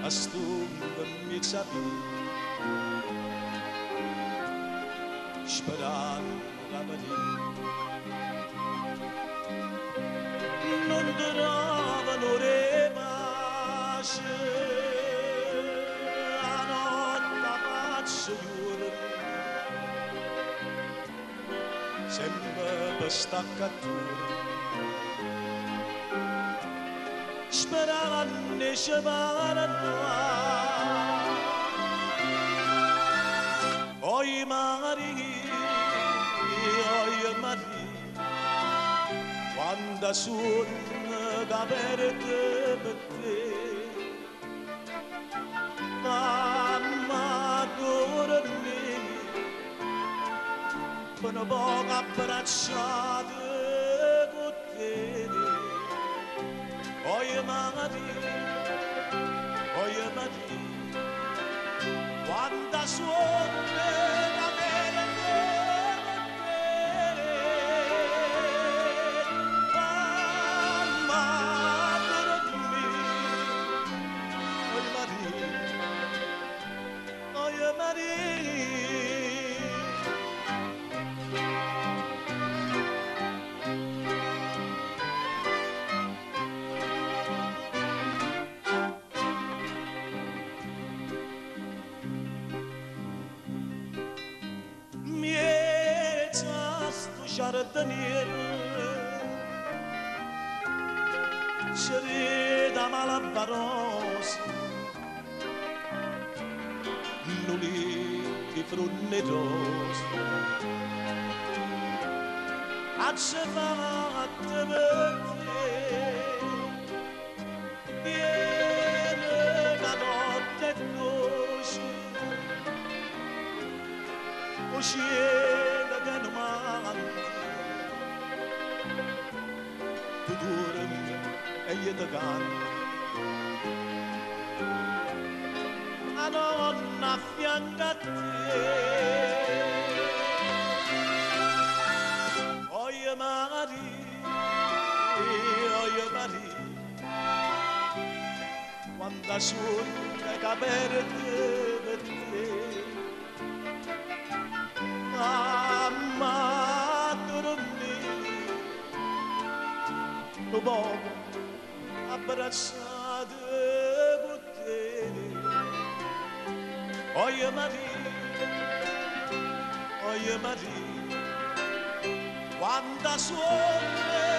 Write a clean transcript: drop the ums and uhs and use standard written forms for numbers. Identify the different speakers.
Speaker 1: astunde mi sabi sperando la venire non trovano le pace la notte faccio giuro sempre per staccatura sperando ne scevarano oi mari quando sono aperte per te mamma dormi con una poca abbracciata con te oi mari quando sono giardiniere cereda malabarosa nulli frunnerosa accefatte per te viene la notte dolce uscire che non manca tu dormi e io ti canto a donna a fianco a te oye Maria quando sono le caperte per te mamma dormi lo poco abbracciate con te oye Maria quando suona